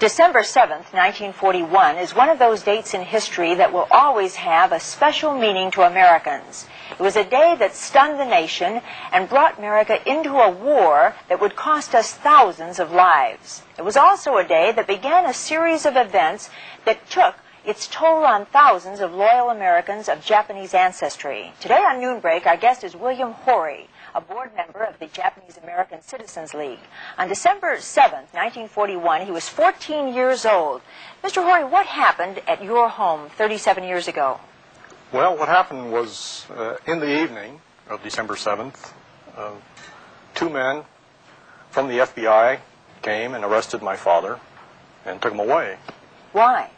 December 7th, 1941 is one of those dates in history that will always have a special meaning to Americans. It was a day that stunned the nation and brought America into a war that would cost us thousands of lives. It was also a day that began a series of events that took its toll on thousands of loyal Americans of Japanese ancestry. Today on Noonbreak, our guest is William Horry, a board member of the Japanese American Citizens League. On December 7th, 1941, he was 14 years old. Mr. Horry, what happened at your home 37 years ago? Well, what happened was in the evening of December 7th, two men from the FBI came and arrested my father and took him away. Why?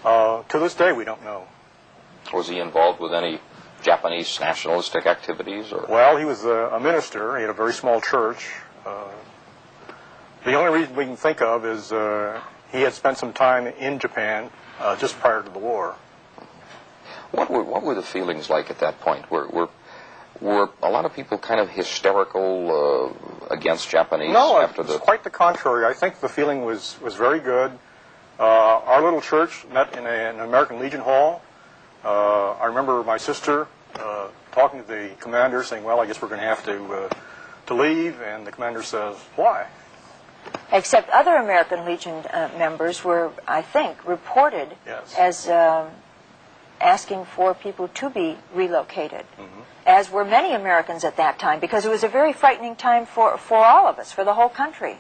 To this day, we don't know. Was he involved with any Japanese nationalistic activities? Or? Well, he was a minister. He had a very small church. The only reason we can think of is he had spent some time in Japan just prior to the war. What were the feelings like at that point? Were a lot of people kind of hysterical against Japanese? No, after it's quite the contrary. I think the feeling was very good. Our little church met in an American Legion Hall. I remember my sister talking to the commander, saying, "Well, I guess we're going to have to leave." And the commander says, "Why?" Except other American Legion members were, I think, reported as asking for people to be relocated, as were many Americans at that time, because it was a very frightening time for all of us, for the whole country.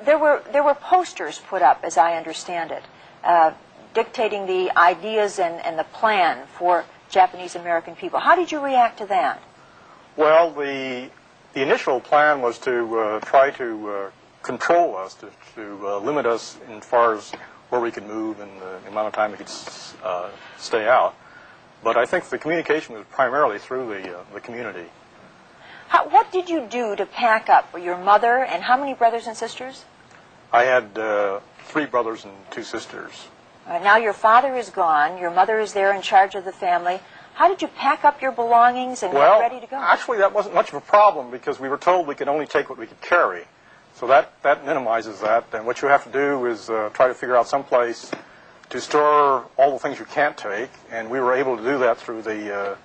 There were posters put up, as I understand it, dictating the ideas and the plan for Japanese American people. How did you react to that? Well, the initial plan was to try to control us, to limit us in far as where we could move and the amount of time we could stay out. But I think the communication was primarily through the community. What did you do to pack up for your mother, and how many brothers and sisters? I had 3 brothers and 2 sisters. Now your father is gone, your mother is there in charge of the family. How did you pack up your belongings and get ready to go? Actually, that wasn't much of a problem because we were told we could only take what we could carry. So that minimizes that. And what you have to do is try to figure out some place to store all the things you can't take. And we were able to do that through the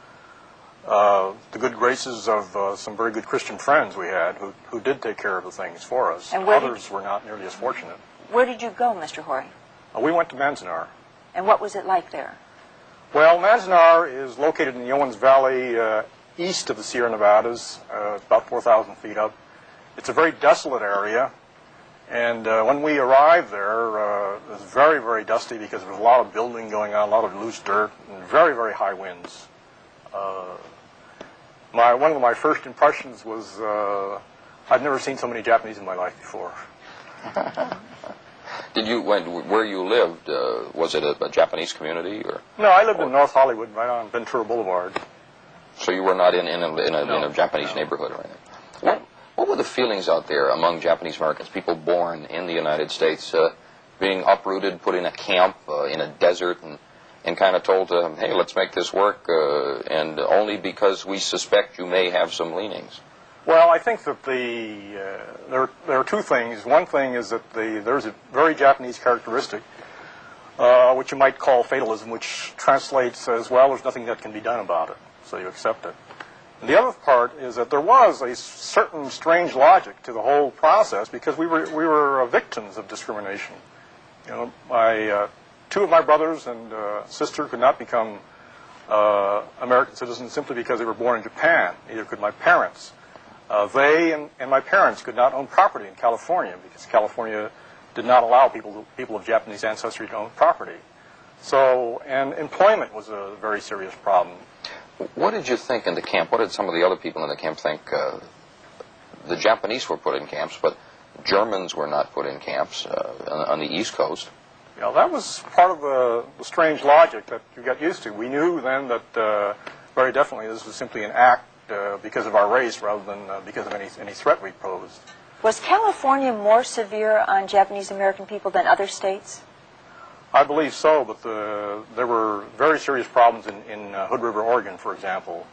good graces of some very good Christian friends we had who did take care of the things for us. And others were not nearly as fortunate. Where did you go, Mr. Horry? We went to Manzanar. And what was it like there? Well, Manzanar is located in the Owens Valley east of the Sierra Nevadas, about 4,000 feet up. It's a very desolate area, and when we arrived there, it was very, very dusty because there was a lot of building going on, a lot of loose dirt, and very, very high winds. One of my first impressions was I'd never seen so many Japanese in my life before. Where you lived, was it a Japanese community? Or? No, I lived in North Hollywood, right on Ventura Boulevard. So you were not in a Japanese neighborhood or anything? What were the feelings out there among Japanese Americans, people born in the United States, being uprooted, put in a camp in a desert, and kind of told, hey, let's make this work, and only because we suspect you may have some leanings? Well, I think that there are 2 things. One thing is that there's a very Japanese characteristic, which you might call fatalism, which translates as, well, there's nothing that can be done about it, so you accept it. And the other part is that there was a certain strange logic to the whole process because we were victims of discrimination. You know, 2 of my brothers and sister could not become American citizens simply because they were born in Japan. Neither could my parents. They and my parents could not own property in California because California did not allow people of Japanese ancestry to own property. So, and employment was a very serious problem. What did you think in the camp? What did some of the other people in the camp think? The Japanese were put in camps, but Germans were not put in camps on the East Coast. Yeah, that was part of the strange logic that you got used to. We knew then that very definitely this was simply an act because of our race rather than because of any threat we posed. Was California more severe on Japanese American people than other states? I believe so, but there were very serious problems in Hood River, Oregon, for example.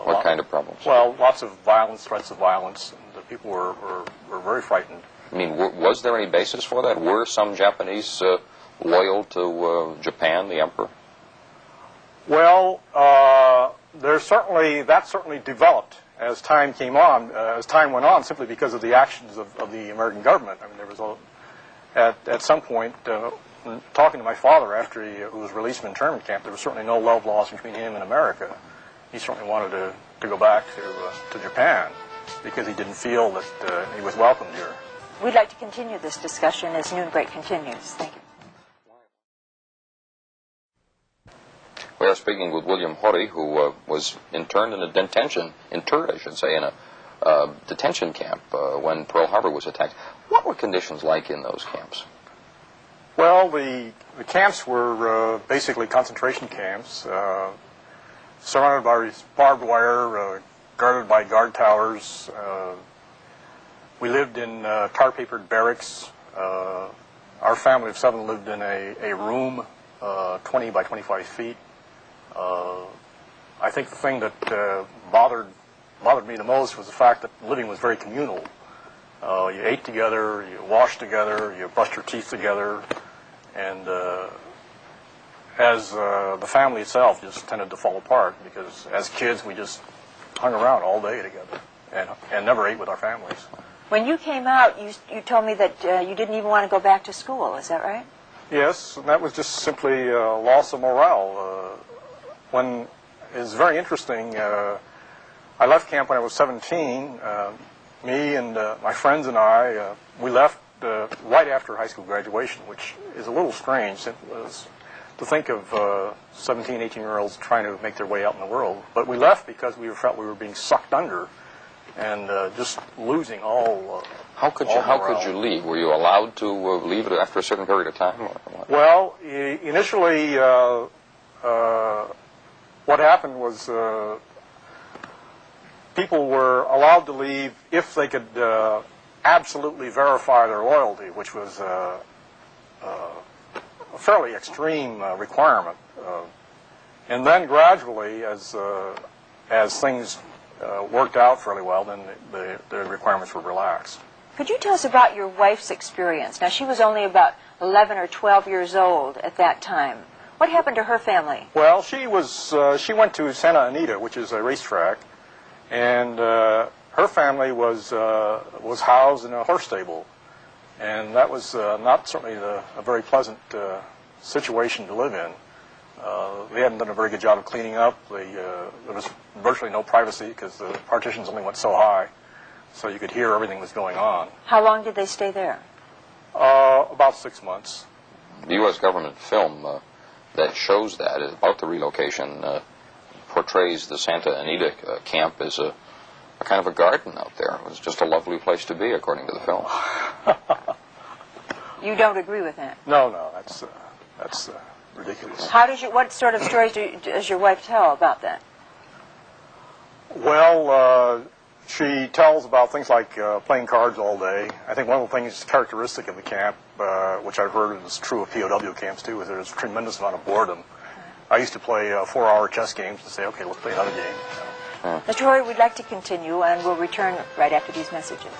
What kind of problems? Well, lots of violence, threats of violence, and the people were very frightened. I mean, was there any basis for that? Were some Japanese loyal to Japan, the emperor? Well, that certainly developed as time came on, as time went on, simply because of the actions of the American government. I mean, there was at some point, talking to my father after he was released from internment camp, there was certainly no love lost between him and America. He certainly wanted to go back to Japan because he didn't feel that he was welcomed here. We'd like to continue this discussion as Noon Break continues. Thank you. We are speaking with William Horry, who was interred, I should say, in a detention camp when Pearl Harbor was attacked. What were conditions like in those camps? Well, the camps were basically concentration camps, surrounded by barbed wire, guarded by guard towers. We lived in tar-papered barracks. Our family of 7 lived in a room 20 by 25 feet. I think the thing that bothered me the most was the fact that living was very communal. You ate together, you washed together, you brushed your teeth together, and as the family itself just tended to fall apart because as kids we just hung around all day together and never ate with our families. When you came out, you told me that you didn't even want to go back to school. Is that right? Yes, and that was just simply loss of morale. It's very interesting. I left camp when I was 17. Me and my friends and I, we left right after high school graduation, which is a little strange to think of 17, 18-year-olds trying to make their way out in the world. But we left because we felt we were being sucked under and just losing all. How could you leave? Were you allowed to leave after a certain period of time? Or what? Well, initially, what happened was people were allowed to leave if they could absolutely verify their loyalty, which was a fairly extreme requirement. And then gradually, as things worked out fairly well, then the requirements were relaxed. Could you tell us about your wife's experience? Now, she was only about 11 or 12 years old at that time. What happened to her family? Well, she went to Santa Anita, which is a racetrack, and her family was housed in a horse stable, and that was not certainly a very pleasant situation to live in. They hadn't done a very good job of cleaning up. There was virtually no privacy because the partitions only went so high, so you could hear everything was going on. How long did they stay there? About 6 months. The U.S. government film that shows that about the relocation portrays the Santa Anita camp as a kind of a garden out there. It was just a lovely place to be, according to the film. You don't agree with that? No, that's ridiculous. What sort of stories does your wife tell about that? Well, she tells about things like playing cards all day. I think one of the things characteristic of the camp, which I've heard is true of POW camps too, is there's a tremendous amount of boredom. I used to play 4-hour chess games and say, okay, let's play another game. Mr. Horry, we'd like to continue, and we'll return right after these messages.